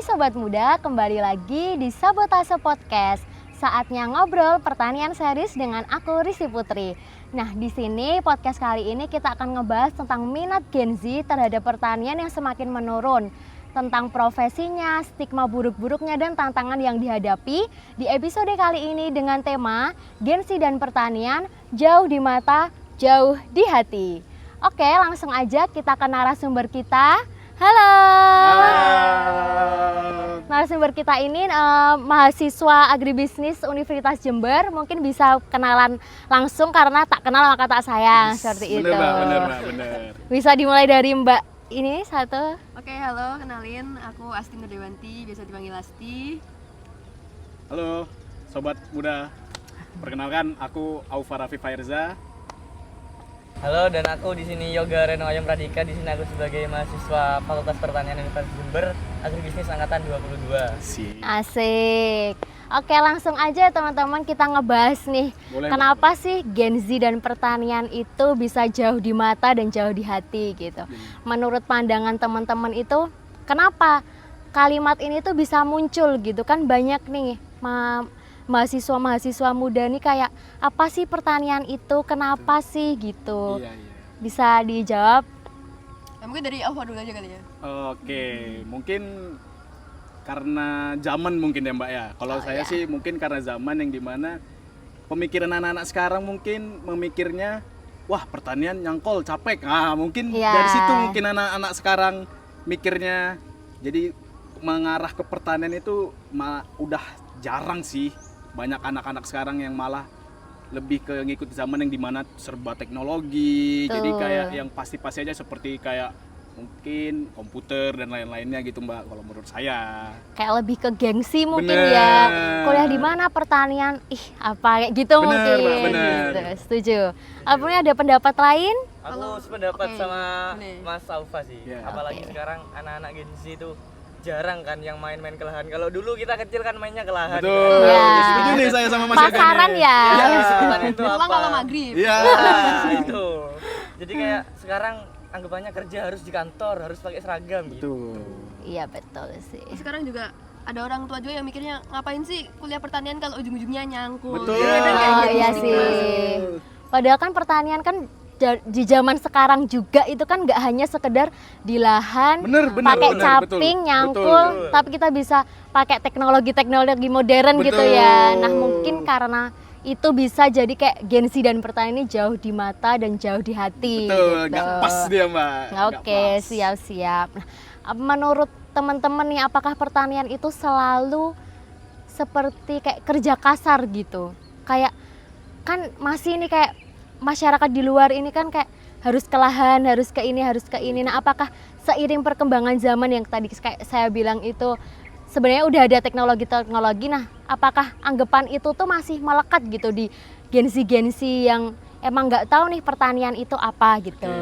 Hai Sobat Muda, kembali lagi di Sabotase Podcast. Saatnya ngobrol pertanian series dengan aku Rizky Putri. Nah, di sini podcast kali ini kita akan ngebahas tentang minat Gen Z terhadap pertanian yang semakin menurun, tentang profesinya, stigma buruk-buruknya dan tantangan yang dihadapi di episode kali ini dengan tema Gen Z dan pertanian, jauh di mata, jauh di hati. Oke, langsung aja kita ke narasumber kita. Halo. Narasumber kita ini mahasiswa agribisnis Universitas Jember. Mungkin bisa kenalan langsung karena tak kenal maka tak sayang, seperti itu. Bener. Bisa dimulai dari Mbak ini satu. Oke, halo, kenalin aku Asti Nurdewanti, biasa dipanggil Asti. Halo Sobat Muda, perkenalkan aku Aufa Raffi Fairza. Halo, dan aku di sini Yoga Reno Ayam Pradika. Di sini aku sebagai mahasiswa Fakultas Pertanian Universitas Jember, Agribisnis angkatan 22. Asik. Oke, langsung aja teman-teman kita ngebahas nih. Boleh, kenapa sih Gen Z dan pertanian itu bisa jauh di mata dan jauh di hati gitu. Menurut pandangan teman-teman itu kenapa kalimat ini tuh bisa muncul gitu kan, banyak nih mahasiswa muda nih kayak apa sih pertanian itu, kenapa sih gitu. Iya. Bisa dijawab? Mungkin dari Alfa dulu aja kali ya. Oke, mungkin karena zaman mungkin ya Mbak ya. Kalau saya sih mungkin karena zaman yang dimana pemikiran anak-anak sekarang mungkin memikirnya, wah pertanian nyangkol capek. Mungkin dari situ mungkin anak-anak sekarang mikirnya. Jadi mengarah ke pertanian itu udah jarang sih. Banyak anak-anak sekarang yang malah lebih ke ngikut zaman yang dimana serba teknologi. Jadi kayak yang pasti-pasti aja seperti kayak mungkin komputer dan lain-lainnya gitu Mbak, kalau menurut saya. Kayak lebih ke gengsi mungkin. Bener. Ya. Kuliah di mana pertanian? Apa kayak gitu. Bener, mungkin. Mbak, bener. Gitu. Setuju. Apanya ada pendapat lain? Aku sependapat sama boleh. Mas Aufa sih. Yeah. Apalagi sekarang anak-anak Gen Z itu jarang kan yang main-main ke lahan. Kalau dulu kita kecil kan mainnya ke lahan. Betul. Ya. Setuju nih saya sama Mas Yoga Pasaran nih. ya. Iya, sebutan itu Pulang apa? kalau maghrib. Iya. Nah, itu. Jadi kayak sekarang anggapannya kerja harus di kantor, harus pakai seragam gitu. Betul. Iya betul sih. Sekarang juga ada orang tua juga yang mikirnya ngapain sih kuliah pertanian kalau ujung-ujungnya nyangkul. Betul. Iya, kan, kayak Oh gitu iya stigma. sih. Padahal kan pertanian kan di zaman sekarang juga itu kan nggak hanya sekedar di lahan pakai caping nyangkul, betul. tapi kita bisa pakai teknologi modern gitu ya. Nah mungkin karena itu bisa jadi kayak Gen Z dan pertanian ini jauh di mata dan jauh di hati. Betul, gitu. nggak pas dia Mbak. Oke, siap-siap. Nah, menurut teman-teman nih, apakah pertanian itu selalu seperti kayak kerja kasar gitu? Kayak kan masih nih kayak masyarakat di luar ini kan kayak harus ke lahan, harus ke ini. Nah, apakah seiring perkembangan zaman yang tadi kayak saya bilang itu sebenarnya udah ada teknologi. Nah, apakah anggapan itu tuh masih melekat gitu di Gen Z yang emang nggak tahu nih pertanian itu apa gitu?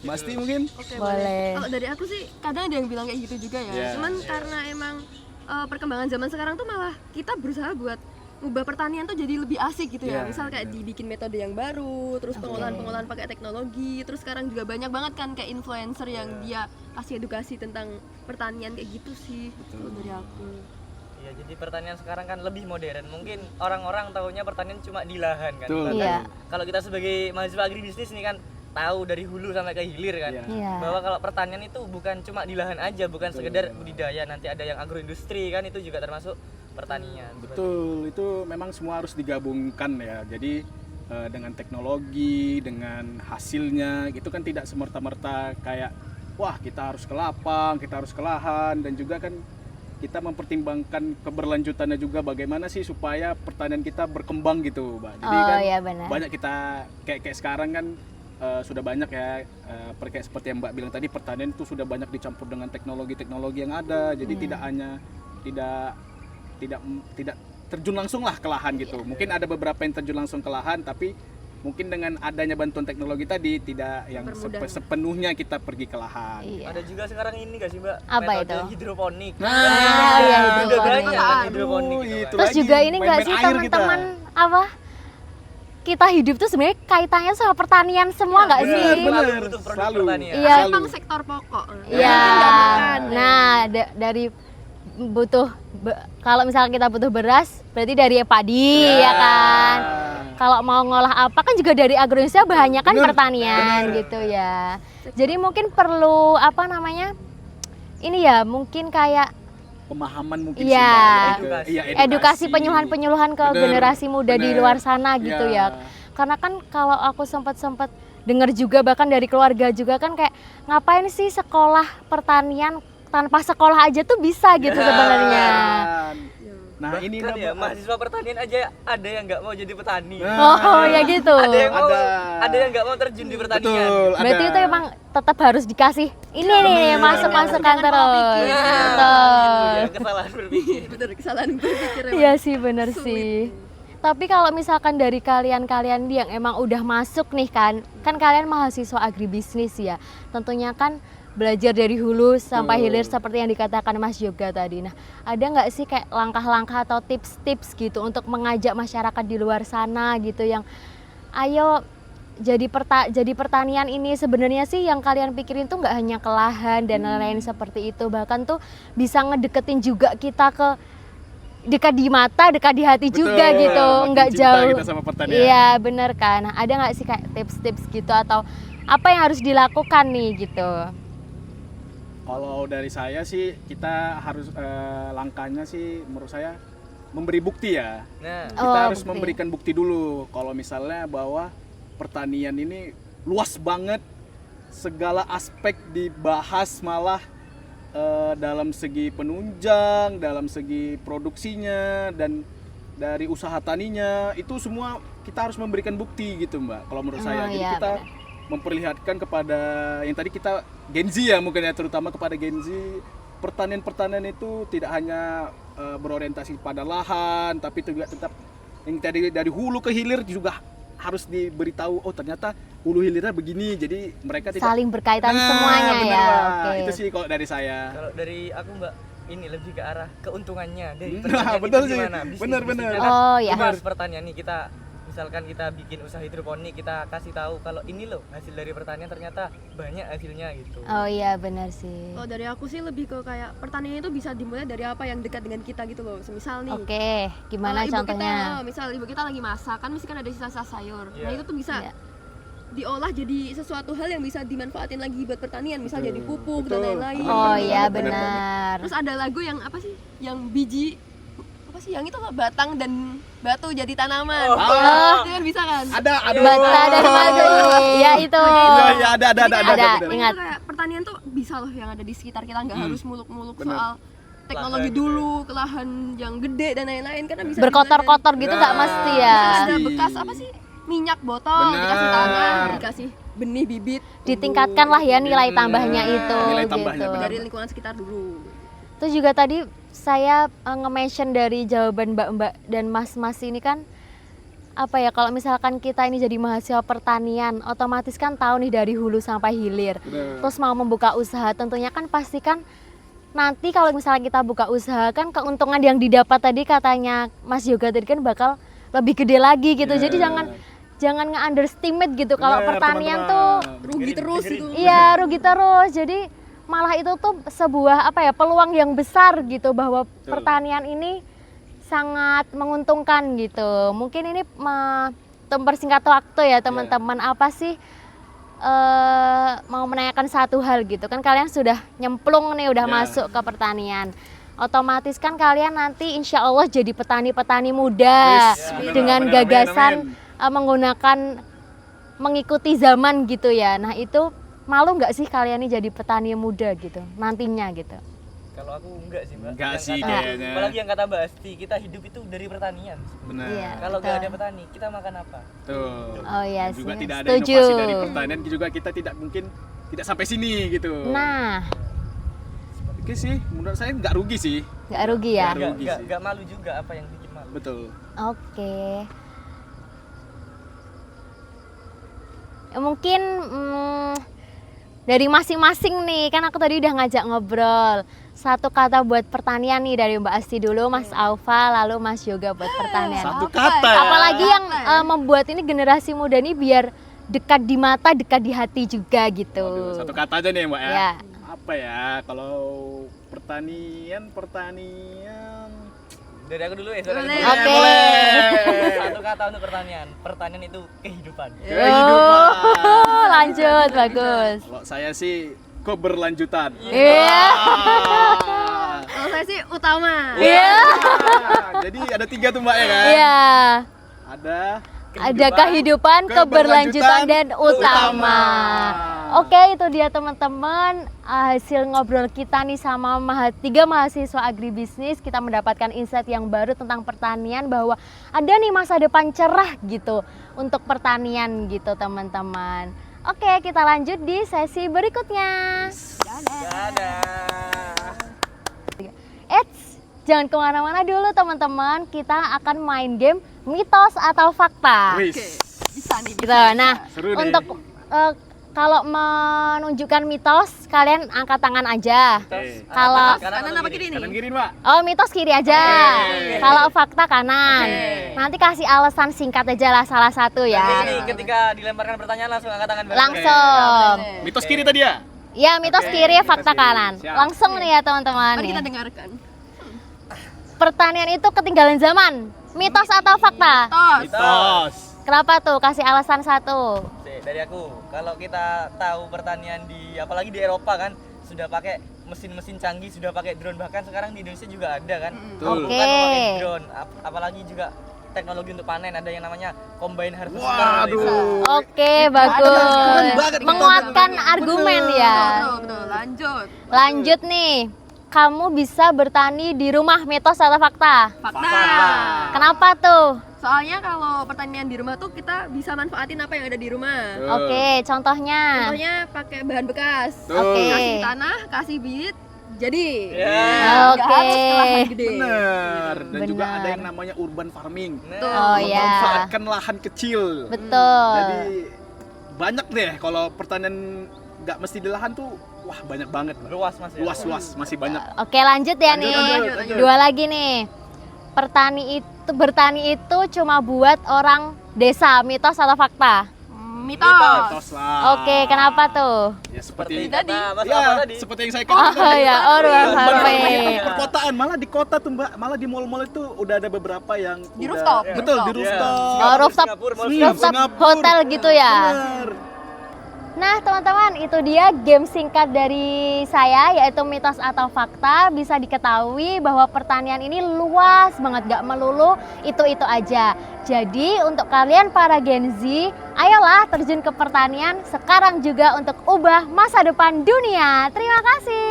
Mas Ti mungkin? Oke, Boleh. Kalau dari aku sih kadang ada yang bilang kayak gitu juga ya. Yeah. Cuman karena emang perkembangan zaman sekarang tuh malah kita berusaha buat ubah pertanian tuh jadi lebih asik gitu ya. Yeah, Misal kayak dibikin metode yang baru, terus pengolahan pakai teknologi. Terus sekarang juga banyak banget kan kayak influencer yang dia kasih edukasi tentang pertanian kayak gitu sih. Kalau dari aku. Iya, jadi pertanian sekarang kan lebih modern. Mungkin orang-orang tahunya pertanian cuma di lahan kan. Betul. Bahkan Iya. kalau kita sebagai mahasiswa agribisnis nih kan tahu dari hulu sampai ke hilir kan. Iya. Bahwa kalau pertanian itu bukan cuma di lahan aja, bukan sekedar budidaya, nanti ada yang agroindustri kan, itu juga termasuk pertanian. Betul, itu memang semua harus digabungkan ya. Jadi dengan teknologi, dengan hasilnya, itu kan tidak semerta-merta kayak wah kita harus ke lapang, kita harus ke lahan, dan juga kan kita mempertimbangkan keberlanjutannya juga bagaimana sih supaya pertanian kita berkembang gitu, Mbak. Jadi kan iya benar. banyak kita kayak sekarang kan sudah banyak ya kayak seperti yang Mbak bilang tadi, pertanian itu sudah banyak dicampur dengan teknologi yang ada. Jadi tidak hanya tidak terjun langsung lah ke lahan gitu. Mungkin ada beberapa yang terjun langsung ke lahan, tapi mungkin dengan adanya bantuan teknologi tadi tidak yang sepenuhnya kita pergi ke lahan. Iya. Ada juga sekarang ini gak sih Mbak? Apa metode itu? hidroponik. iya, Udah hidroponik. banyak kan hidroponik gitu kan. Itu Terus lagi, juga ini nggak main-main sih air kita. teman-teman apa kita hidup tuh sebenarnya kaitannya sama pertanian semua nggak sih? Bener, butuh produk selalu. pertanian. Iya. Emang sektor pokok. Iya. Nggak makan. Nah, dari kalau misalnya kita butuh beras, berarti dari padi ya kan. Kalau mau ngolah apa kan juga dari Agroindonesia bahannya kan Bener, pertanian gitu ya. Jadi mungkin perlu apa namanya? Ini ya mungkin kayak Pemahaman mungkin Iya. sih, Mbak. Edukasi. Iya, edukasi penyuluhan-penyuluhan ke Bener, generasi muda di bener. luar sana gitu Iya. ya. Karena kan kalau aku sempat dengar juga bahkan dari keluarga juga kan kayak ngapain sih sekolah pertanian tanpa sekolah aja tuh bisa gitu sebenarnya. Nah, ini Bahkan ya Mbak. mahasiswa pertanian aja ada yang nggak mau jadi petani. Nah, Oh ya gitu. Ada yang mau, Ada. ada yang nggak mau terjun di pertanian. Betul, Berarti ada. itu emang tetap harus dikasih ini nih masuk-masukkan Jangan pola terus. pikir. Nah, Betul. itu ya, kesalahan berpikir. Bener, kesalahan berpikir emang. Iya sih bener Sulit. sih. Tapi kalau misalkan dari kalian yang emang udah masuk nih kan kalian mahasiswa agribisnis ya. Tentunya kan belajar dari hulu sampai hilir seperti yang dikatakan Mas Yoga tadi. Nah, ada nggak sih kayak langkah-langkah atau tips-tips gitu untuk mengajak masyarakat di luar sana gitu yang ayo jadi pertanian ini sebenarnya sih yang kalian pikirin tuh nggak hanya ke lahan dan lain-lain seperti itu, bahkan tuh bisa ngedeketin juga kita ke dekat di mata, dekat di hati Betul, juga gitu, makin nggak cinta jauh. kita sama pertanian. Iya bener kan. Nah, ada nggak sih kayak tips-tips gitu atau apa yang harus dilakukan nih gitu? Kalau dari saya sih kita harus langkahnya sih menurut saya memberi bukti ya. Nah, Kita harus bukti. memberikan bukti dulu kalau misalnya bahwa pertanian ini luas banget, segala aspek dibahas malah dalam segi penunjang, dalam segi produksinya dan dari usaha taninya itu semua kita harus memberikan bukti gitu Mbak. Kalau menurut saya jadi iya, kita benar. memperlihatkan kepada yang tadi kita Gen Z ya mungkin ya terutama kepada Gen Z pertanian itu tidak hanya berorientasi pada lahan tapi juga tetap yang tadi dari hulu ke hilir juga harus diberitahu oh ternyata hulu hilirnya begini jadi mereka tidak Saling berkaitan semuanya bener, ya. Mbak. Oke. Itu sih kalau dari saya. kalau dari aku Mbak, ini lebih ke arah keuntungannya dari Nah, pertanian betul itu sih. gimana? Bener. Bisnisnya kan Oh, ya. bahas pertanian nih kita misalkan kita bikin usaha hidroponik kita kasih tahu kalau ini loh hasil dari pertanian ternyata banyak hasilnya gitu. Oh iya benar sih. Kalau dari aku sih lebih ke kayak pertanian itu bisa dimulai dari apa yang dekat dengan kita gitu loh. Semisal nih, Oke, gimana ibu contohnya? Kita, misal ibu kita lagi masak kan mesti kan ada sisa-sisa sayur. Iya. Nah itu tuh bisa Iya. diolah jadi sesuatu hal yang bisa dimanfaatin lagi buat pertanian, misal Betul. jadi pupuk Betul. dan lain-lain. Oh iya Bener benar. Terus ada lagu yang apa sih? Yang biji apa sih? Yang itu loh batang dan batu jadi tanaman. Oh. Itu kan bisa kan? Ada Bata dari madu. Ya itu. Iya, ada Jadi kayak ada. bener. Ingat. itu kayak pertanian tuh bisa loh yang ada di sekitar kita nggak harus muluk-muluk Bener. soal teknologi Lahan gitu dulu, ke lahan yang gede dan lain-lain karena bisa Berkotor-kotor gitu nggak Nah, mesti ya. Bisa ada Pasti. bekas apa sih? Minyak botol, Benar. dikasih tanah, dikasih benih bibit, Ditingkatkan lah ya nilai tambahnya Bener. itu Nilai tambahnya, gitu. bener. dari lingkungan sekitar dulu. Terus juga tadi saya nge-mention dari jawaban Mbak-mbak dan Mas-mas ini kan apa ya kalau misalkan kita ini jadi mahasiswa pertanian otomatis kan tahu nih dari hulu sampai hilir. Bener. Terus mau membuka usaha tentunya kan pasti kan nanti kalau misalnya kita buka usaha kan keuntungan yang didapat tadi katanya Mas Yoga tadi kan bakal lebih gede lagi gitu. Ya. Jadi jangan nge-underestimate gitu kalau Bener, pertanian teman-teman. tuh Rugi terus itu. iya rugi terus. Jadi malah itu tuh sebuah apa ya peluang yang besar gitu bahwa Betul. pertanian ini sangat menguntungkan gitu. Mungkin ini mempersingkat waktu ya teman-teman. Apa sih mau menanyakan satu hal gitu kan kalian sudah nyemplung nih udah Ya. masuk ke pertanian. Otomatis kan kalian nanti insya Allah jadi petani-petani muda Wis, bener, dengan bener, gagasan amin. menggunakan mengikuti zaman gitu ya. Nah itu malu nggak sih kalian nih jadi petani muda gitu nantinya gitu? Kalau aku enggak sih Mbak. Enggak Yang sih kata- kayaknya. Apalagi yang kata Mbak Asti, kita hidup itu dari pertanian. Benar. Iya. Kalau Betul. nggak ada petani, kita makan apa? Tuh. Oh iya Dan juga sih, tidak ada setuju. inovasi dari pertanian juga kita tidak mungkin tidak sampai sini gitu. Nah Oke sih, menurut saya nggak rugi sih. nggak rugi ya? Nggak rugi sih. Nggak malu juga apa yang bikin malu. Betul. Oke. Mungkin dari masing-masing nih, kan aku tadi udah ngajak ngobrol. Satu kata buat pertanian nih dari Mbak Asti dulu, Mas Alfa, lalu Mas Yoga buat pertanian. Satu Apa kata ya? ya. Apalagi yang membuat ini generasi muda ini biar dekat di mata, dekat di hati juga gitu. Waduh, satu kata aja nih Mbak ya. Ya. Apa ya kalau pertanian Dari aku dulu ya. Boleh. Oke. boleh. Satu kata untuk pertanian. Pertanian itu kehidupan. Kehidupan. Oh, lanjut, bagus. Kalau saya sih keberlanjutan. Iya. Wah. Kalau saya sih utama. Iya. Jadi ada 3 tuh Mbak ya kan? Iya. Ada Ada kehidupan, keberlanjutan, dan utama. Oke, itu dia teman-teman hasil ngobrol kita nih sama 3 mahasiswa agribisnis. Kita mendapatkan insight yang baru tentang pertanian, bahwa ada nih masa depan cerah gitu untuk pertanian gitu teman-teman. Oke, kita lanjut di sesi berikutnya. Dadah. Eits, jangan kemana-mana dulu teman-teman. Kita akan main game mitos atau fakta. Wis. Oke, bisa nih. Gitu. Nah, Seru nih. untuk kalau menunjukkan mitos, kalian angkat tangan aja. Oke. Kalau Kanan apa kiri nih? Kanan kiri Mbak. oh mitos kiri aja. Oke. Kalau fakta kanan. Oke. Nanti kasih alasan singkat aja lah salah satu Jadi ya. ini ketika dilemparkan pertanyaan langsung angkat tangan bareng. Langsung. Mitos kiri tadi ya? Ya, mitos Oke, kiri, mitos fakta kiri. kanan. Siap. Langsung nih ya teman-teman. Mari kita nih. dengarkan. Pertanian itu ketinggalan zaman. Mitos atau fakta? Tos. Mitos. Kenapa tuh? Kasih alasan satu. Dari aku, kalau kita tahu pertanian apalagi di Eropa kan sudah pakai mesin-mesin canggih, sudah pakai drone, bahkan sekarang di Indonesia juga ada kan. Betul. Oke. Bukan memakai drone, apalagi juga teknologi untuk panen, ada yang namanya combine harvester. Waduh. Oke, Keren bagus. banget, Menguatkan betul. argumen Betul, ya. betul, betul. Lanjut. Lanjut nih. Kamu bisa bertani di rumah, mitos atau fakta? Fakta. Kenapa tuh? Soalnya kalau pertanian di rumah tuh kita bisa manfaatin apa yang ada di rumah. Tuh. Oke, contohnya. Contohnya pakai bahan bekas. Tuh. Oke. Kasih tanah, kasih bibit, jadi. Ya. Nggak Oke. harus ke lahan gede. Bener. Dan juga Bener. ada yang namanya urban farming. Betul. Oh ya, Memanfaatkan lahan kecil. betul. Jadi banyak deh kalau pertanian nggak mesti di lahan tuh, wah banyak banget. Luas Mas ya. Luas masih banyak. Oke, lanjut ya Lanjut, nih. lanjut. 2 lagi nih. Bertani itu cuma buat orang desa, mitos atau fakta? Mitos. Mitos lah. Oke, kenapa tuh? Ya seperti Tadi. Mas ya, apa tadi? seperti yang saya Oh katakan. ya, urban farming. Di perkotaan, malah di kota tuh Mbak, malah di mall-mall itu udah ada beberapa yang Di udah- rooftop. Betul, di Rooftop. rooftop. Oh, rooftop, Singapura, mall rooftop Singapura. hotel gitu ya. Bener. Nah teman-teman, itu dia game singkat dari saya, yaitu mitos atau fakta. Bisa diketahui bahwa pertanian ini luas banget, gak melulu itu-itu aja. Jadi untuk kalian para Gen Z, ayolah terjun ke pertanian sekarang juga untuk ubah masa depan dunia. Terima kasih.